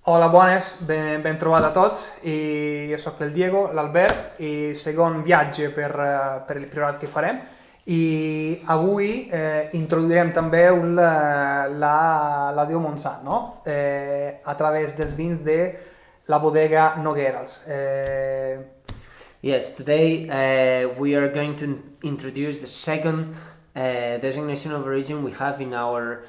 Hola, bones, ben trobat a tots. Jo sóc el Diego, l'Albert, i segon viatge per el Priorat que farem. I avui introduirem també la DO Montsant, no? A través dels vins de la bodega Noguerals. Yes, today we are going to introduce the second designation of origin we have in our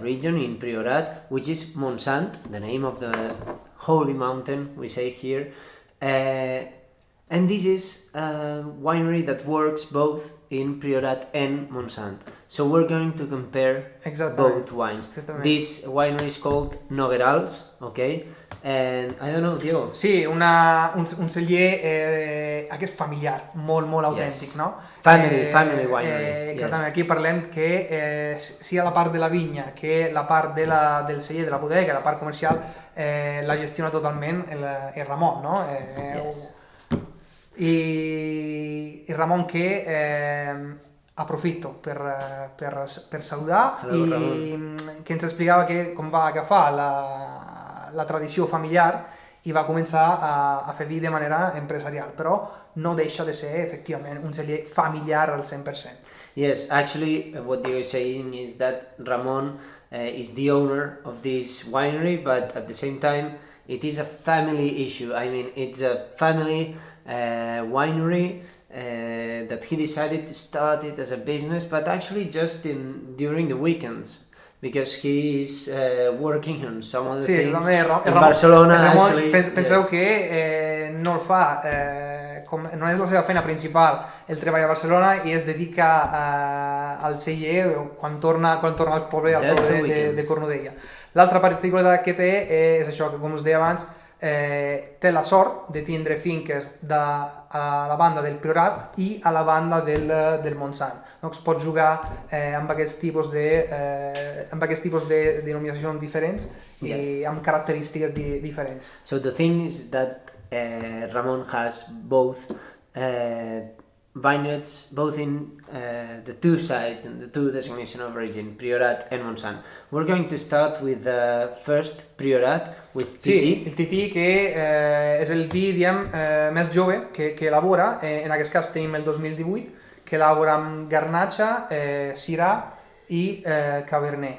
region in Priorat, which is Montsant, the name of the holy mountain we say here. And this is a winery that works both in Priorat and Montsant. So we're going to compare both wines. This winery is called Noguerals, okay? And I don't know, Diego. Sí, un celler aquest familiar, molt autèntic, Yes. no? Family winery. Exactament, aquí parlem que sia la part de la vinya que la part del celler, de la bodega, la part comercial, la gestiona totalment el Ramon, no? Yes. I Ramon que aprofito per saludar. Hello, i Ramon. que ens explicava com va agafar la tradició familiar i va començar a fer vi de manera empresarial, però no deixa de ser efectivament un celler familiar al 100%. Yes, actually what Diego is saying is that Ramon is the owner of this winery, but at the same time it is a family issue. I mean, it's a family winery that he decided to start it as a business, but actually just during the weekends, because he is working on some other things in Barcelona. Actually, penseu yes. Que no el fa, no és la seva feina principal, ell treballa a Barcelona i es dedica al celler quan torna al poble de Cornudella. L'altra particularitat que té és això, que com us deia abans, té la sort de tindre finques a la banda del Priorat i a la banda del Montsant. Es pot jugar amb aquests tipus de denominacions diferents i amb característiques diferents. So the thing is that Ramon has both vineyards, both in the two sides and the two designation of origin, Priorat and Montsant. We're going to start with the first Priorat, with petit. Sí, el petit que és el vi, diguem, més jove que elabora. En aquest cas tenim el 2018, que elabora amb garnatxa, syrà i cabernet.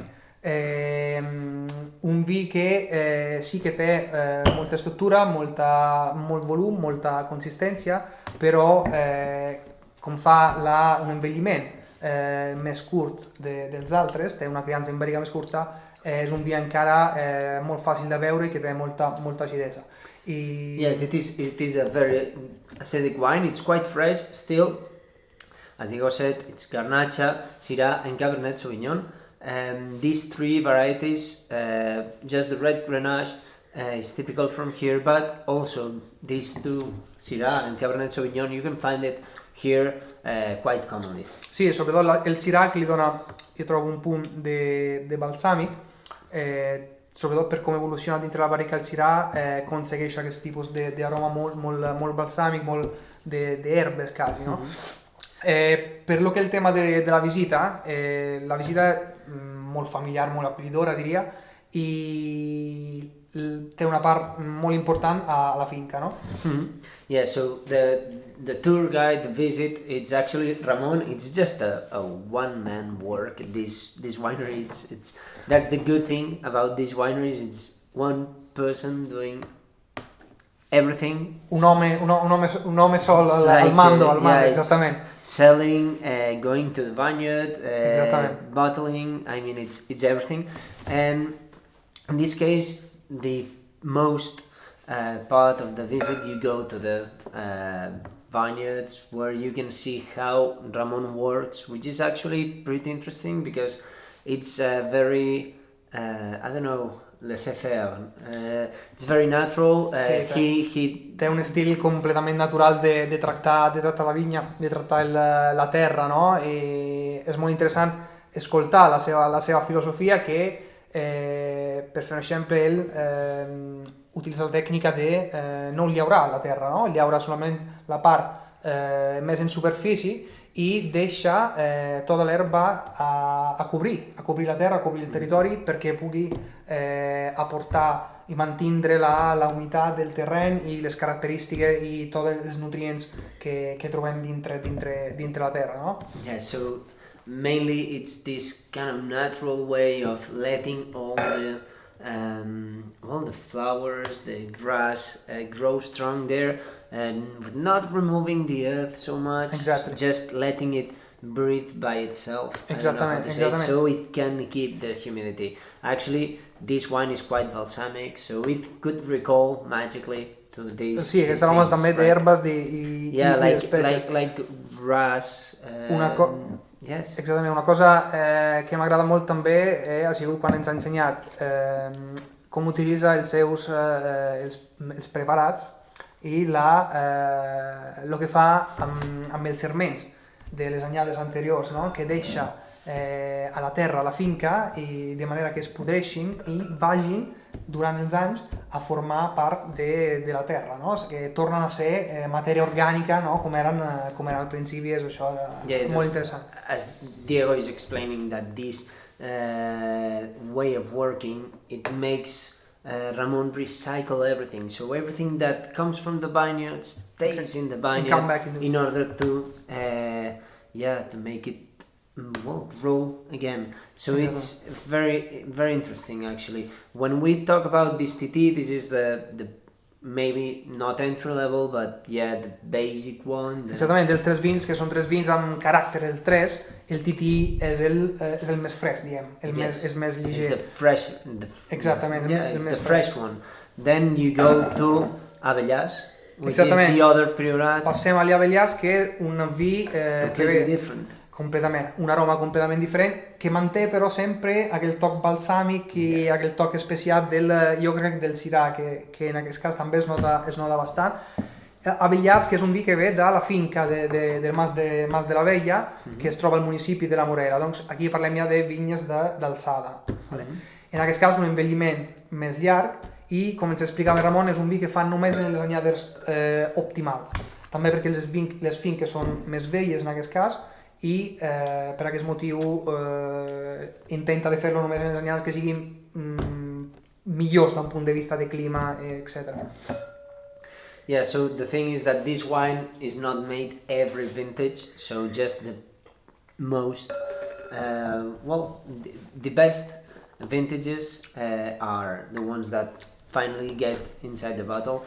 Un vi que sí que té molta estructura, molt volum, molta consistència, però com fa un envelliment més curt dels altres, té una criança ibèrica més curta, és un vi encara molt fàcil de beure i que té molta acidesa. Yes, it is a very acidic wine. It's quite fresh still. As Diego said, it's garnacha, syrà and cabernet sauvignon. These three varieties, just the red grenache is typical from here, but also these two, syrà and cabernet sauvignon, you can find it here quite commonly. Sí, sobretot el syrà que li dona, jo trobo un punt de balsàmic, sobretot per com evoluciona dintre la barrica el syrà, aconsegueix aquest tipus d'aroma molt balsàmic, molt d'herbes quasi, no? Per lo que el tema de la visita è molto familiare, molto acollidora, diria, i té una part molt important a la finca, no? Mm-hmm. Yeah, so the tour guide, the visit, it's actually Ramon. It's just a one-man work. This winery, it's that's the good thing about these wineries. It's one person doing everything. Un nome sol al mando, esattamente. Selling, going to the vineyard, bottling. I mean, it's everything. And in this case, the most part of the visit, you go to the vineyards where you can see how Ramon works, which is actually pretty interesting because it's very, I don't know, laissez-faire. It's very natural. He té un estil completament natural de tractar la vinya, de tractar la terra, no? I és molt interessant escoltar la seva filosofia, que per fer un exemple ell utilitza la tècnica de no llaurar la terra, no? Llaura solament la part més en superfície i deixa tota l'herba a cobrir la terra, a cobrir el territori, perquè pugui aportar i mantenir la humitat del terreny i les característiques i tots els nutrients que trobem dintre la terra, no? Yeah, so mainly it's this kind of natural way of letting all the flowers, the grass grow strong there, and not removing the earth so much, Exactly. just letting it breathe by itself. Exactamente. So it can keep the humidity. Actually, this wine is quite balsamic, so it could recall magically to these. Sí, aquests aromes també d'herbes i d'espècies. Like grass. Yes. Exactament, una cosa que m'agrada molt també ha sigut quan ens ha ensenyat com utilitza els seus els preparats i el que fa amb els serments de les anyades anteriors, no? Que deixa a la terra, a la finca, i de manera que es podreixin i vagin durant els anys a formar part de la terra, no? Que tornen a ser matèria orgànica, no? Com eren al principi, és això molt interessant. As Diego is explaining that this way of working, it makes Ramon recycle everything, so everything that comes from the vineyard stays in the vineyard in order to make it grow again. So it's very, very interesting actually. When we talk about this TT, this is the maybe not entry level, but the basic one. Exactament, dels tres vins, que són tres vins amb caràcter, el 3, el TT és el més fresc, diguem, és més lleger. The fresh. Exactament, el més fresh one. Then you go to Avellàs, which is the other Priorat. Passem a l'Avellàs, que és un vi que ve different. Completament, un aroma completament diferent, que manté però sempre aquell toc balsàmic i aquell toc especiat jo crec del Syrah, que en aquest cas també es nota bastant. Avellars, que és un vi que ve de la finca del Mas de l'Abella, que es troba al municipi de la Morera. Doncs aquí parlem ja de vinyes d'alçada. En aquest cas un envelliment més llarg i, com ens explicava Ramon, és un vi que fan només en les anyades optimal. També perquè les finques són més velles en aquest cas, i per aquest motiu intenta de fer-lo només en les anyades que siguin millors d'un punt de vista de clima, etc. Yeah, so the thing is that this wine is not made every vintage, so just the most, the best vintages are the ones that finally get inside the bottle.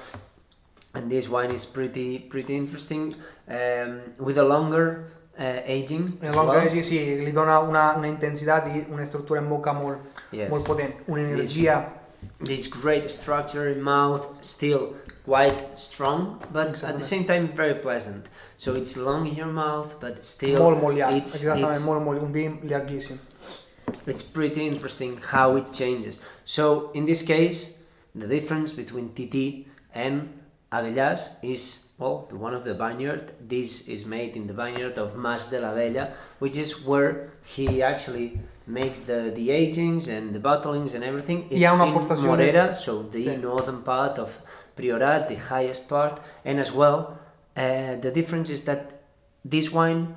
And this wine is pretty interesting, with a longer aging. El longer aging, sí, li dona una intensitat i una estructura en boca molt potent, una energia. This great structure in mouth, still quite strong, but at the same time very pleasant. So it's long in your mouth, but still molt llarg, exactament, molt, un vi llarguíssim. It's pretty interesting how it changes. So in this case, the difference between TT and Avellàs is, the one of the vineyard. This is made in the vineyard of Mas de l'Abella, which is where he actually makes the agings and the bottlings and everything. It's in Morera, so the northern part of Priorat, the highest part, and as well, the difference is that this wine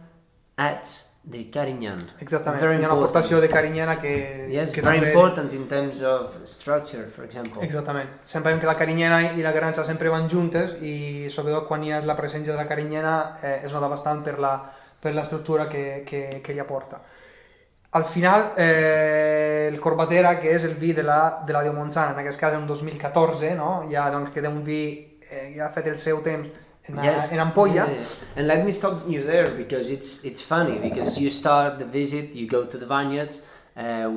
adds the Carignan. Exactament, hi ha una aportació de Carignana que... Yes, very important in terms of structure, for example. Exactament. Sabem que la Carignana i la Garnacha sempre van juntes i sobretot quan hi ha la presència de la Carignana es nota bastant per l'estructura que ella porta. Al final, el Corbatera, que és el vi de la DO Montsant, en aquest cas en 2014, no? Ja doncs, queda un vi ja ha fet el seu temps en ampolla. Yes. And let me stop you there because it's funny, because you start the visit, you go to the vineyards,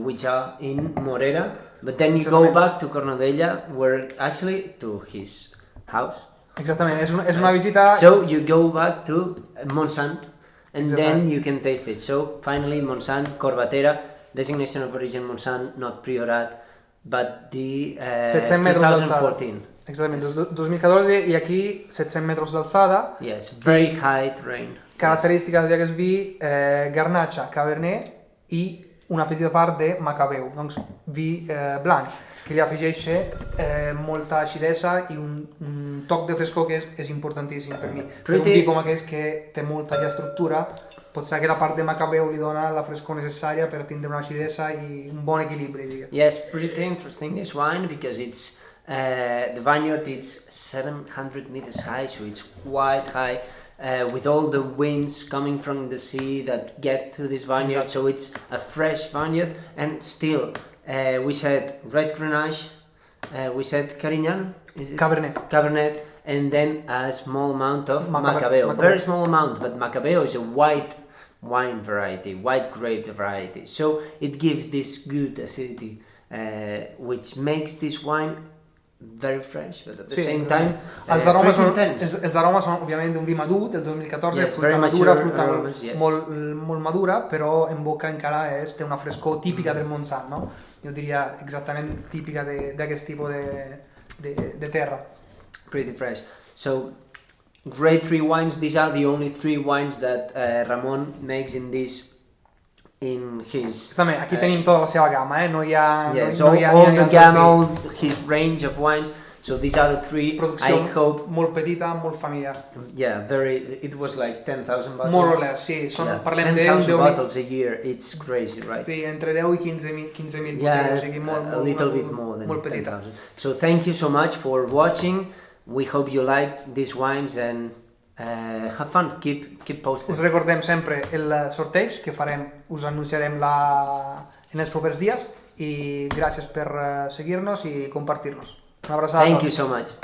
which are in Morera, but then you go back to Cornudella, where actually to his house. Exactament, és una visita... So you go back to Montsant, and then you can taste it. So finally Montsant, Corbatera, designation of origin Montsant, not Priorat, but the 2014. Exactament, 2014 i aquí 700 metres d'alçada. Yes, very high terrain. Característiques d'aquest vi, Garnacha, Cabernet i una petita part de Macabeu, doncs vi blanc, que li afegeix molta acidesa i un toc de frescor que és importantíssim per mi. Per un vi com aquest que té molta estructura, potser que la part de Macabeu li dona la frescor necessària per tindre una acidesa i un bon equilibri, diguem. Yes, pretty interesting this wine because it's The vineyard is 700 meters high, so it's quite high, with all the winds coming from the sea that get to this vineyard. So it's a fresh vineyard, and still we said red Grenache, we said Carignan, is it? Cabernet, and then a small amount of Macabeo. Very small amount, but Macabeo is a white wine variety, white grape variety. So it gives this good acidity, which makes this wine very fresh, but at the same time els aromes són òbviament d'un vi madur del 2014, fruita molt madura, però en boca encara té una frescor típica del Montsant, no? Jo diria exactament típica d'aquest tipus de terra. Pretty fresh. So great 3 wines. These are the only 3 wines that Ramon makes in his. Aquí tenim tota la seva gamma, no hi ha... all the gamma, all his range of wines. So these are the 3. Producció molt petita, molt familiar. Yeah, it was like 10,000 bottles. More or less, sí. Parlem de 10,000 bottles a year. It's crazy, right? Sí, entre 10 i 15.000 yeah, a little bit more than 10,000. So thank you so much for watching. We hope you like these wines and have fun. Keep posting. Us recordem sempre el sorteig que farem, us anunciarem en els propers dies, i gràcies per seguir-nos i compartir-nos. Una abraçada. Thank you so much.